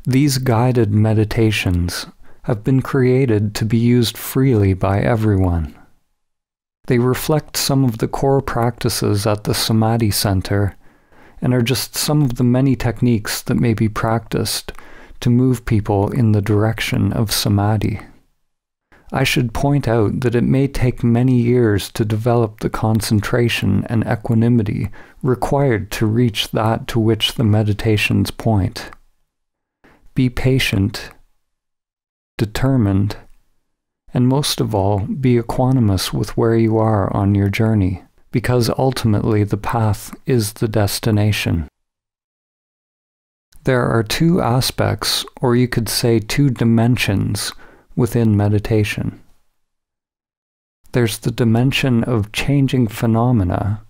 These guided meditations have been created to be used freely by everyone. They reflect some of the core practices at the Samadhi Center and are just some of the many techniques that may be practiced to move people in the direction of Samadhi. I should point out that it may take many years to develop the concentration and equanimity required to reach that to which the meditations point. Be patient, determined, and most of all, be equanimous with where you are on your journey, because ultimately the path is the destination. There are two aspects, or you could say two dimensions, within meditation. There's the dimension of changing phenomena,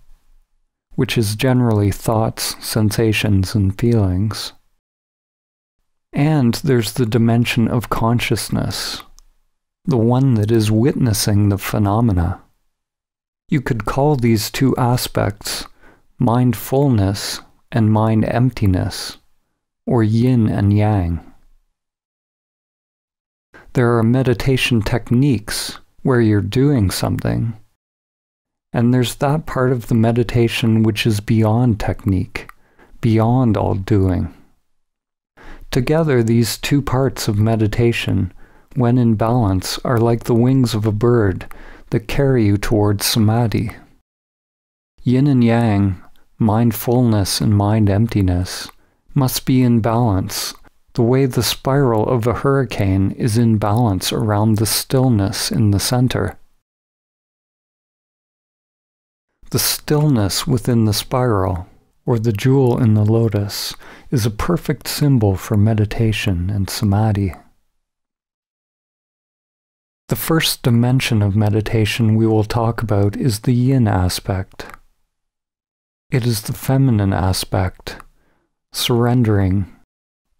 which is generally thoughts, sensations, and feelings. And there's the dimension of consciousness, the one that is witnessing the phenomena. You could call these two aspects mindfulness and mind emptiness, or yin and yang. There are meditation techniques where you're doing something, and there's that part of the meditation which is beyond technique, beyond all doing. Together, these two parts of meditation, when in balance, are like the wings of a bird that carry you towards Samadhi. Yin and yang, mindfulness and mind emptiness, must be in balance, the way the spiral of a hurricane is in balance around the stillness in the center. The stillness within the spiral, or the jewel in the lotus, is a perfect symbol for meditation and Samadhi. The first dimension of meditation we will talk about is the yin aspect. It is the feminine aspect, surrendering,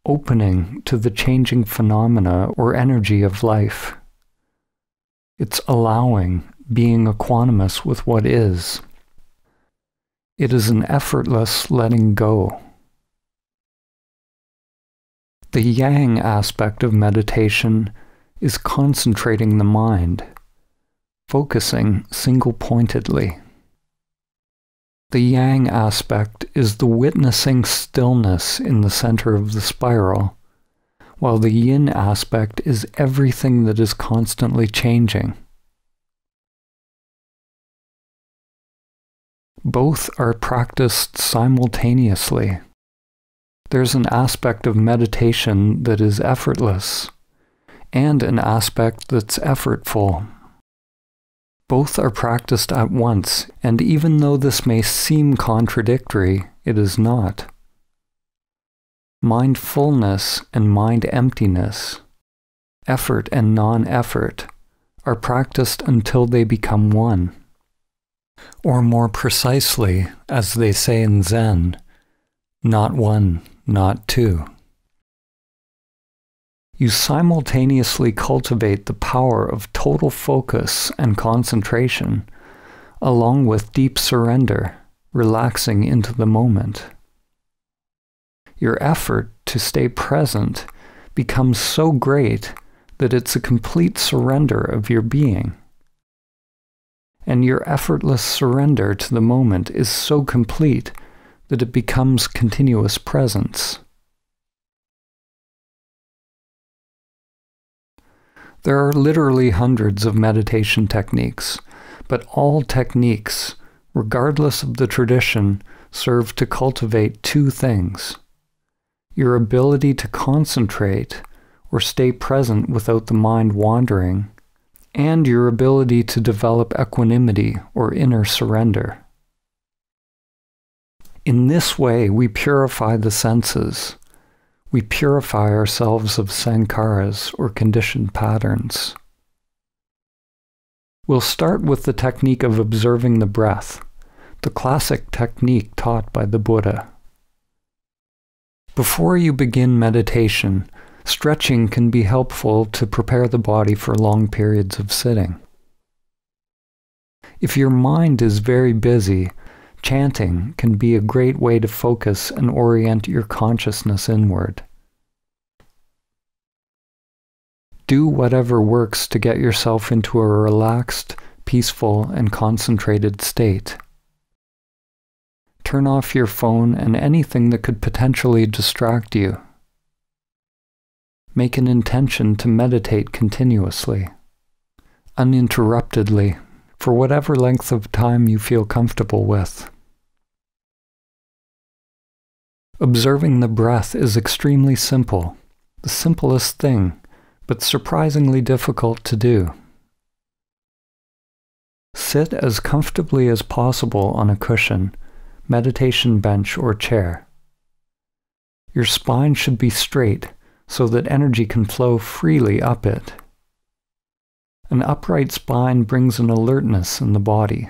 opening to the changing phenomena or energy of life. It's allowing, being equanimous with what is. It is an effortless letting go. The yang aspect of meditation is concentrating the mind, focusing single-pointedly. The yang aspect is the witnessing stillness in the center of the spiral, while the yin aspect is everything that is constantly changing. Both are practiced simultaneously. There's an aspect of meditation that is effortless, and an aspect that's effortful. Both are practiced at once, and even though this may seem contradictory, it is not. Mindfulness and mind emptiness, effort and non-effort, are practiced until they become one. Or more precisely, as they say in Zen, not one, not two. You simultaneously cultivate the power of total focus and concentration, along with deep surrender, relaxing into the moment. Your effort to stay present becomes so great that it's a complete surrender of your being. And your effortless surrender to the moment is so complete that it becomes continuous presence. There are literally hundreds of meditation techniques, but all techniques, regardless of the tradition, serve to cultivate two things: your ability to concentrate or stay present without the mind wandering, and your ability to develop equanimity or inner surrender. In this way, we purify the senses. We purify ourselves of sankharas or conditioned patterns. We'll start with the technique of observing the breath, the classic technique taught by the Buddha. Before you begin meditation, stretching can be helpful to prepare the body for long periods of sitting. If your mind is very busy, chanting can be a great way to focus and orient your consciousness inward. Do whatever works to get yourself into a relaxed, peaceful, and concentrated state. Turn off your phone and anything that could potentially distract you. Make an intention to meditate continuously, uninterruptedly, for whatever length of time you feel comfortable with. Observing the breath is extremely simple, the simplest thing, but surprisingly difficult to do. Sit as comfortably as possible on a cushion, meditation bench, or chair. Your spine should be straight so that energy can flow freely up it. An upright spine brings an alertness in the body.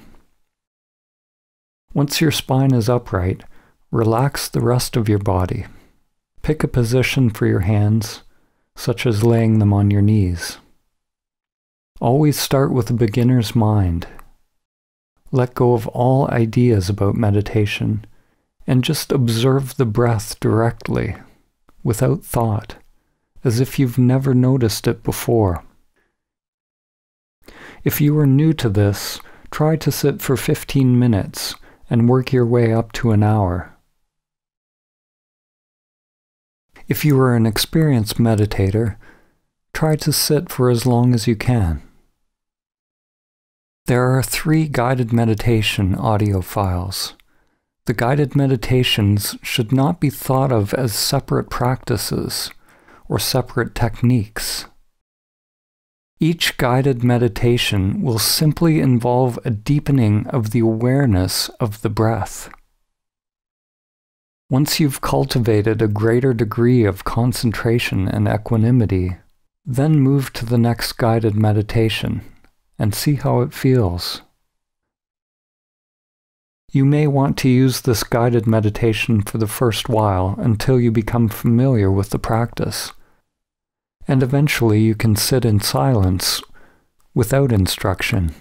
Once your spine is upright, relax the rest of your body. Pick a position for your hands, such as laying them on your knees. Always start with a beginner's mind. Let go of all ideas about meditation and just observe the breath directly, without thought, as if you've never noticed it before. If you are new to this, try to sit for 15 minutes and work your way up to an hour. If you are an experienced meditator, try to sit for as long as you can. There are 3 guided meditation audio files. The guided meditations should not be thought of as separate practices or separate techniques. Each guided meditation will simply involve a deepening of the awareness of the breath. Once you've cultivated a greater degree of concentration and equanimity, then move to the next guided meditation and see how it feels. You may want to use this guided meditation for the first while until you become familiar with the practice, and eventually you can sit in silence without instruction.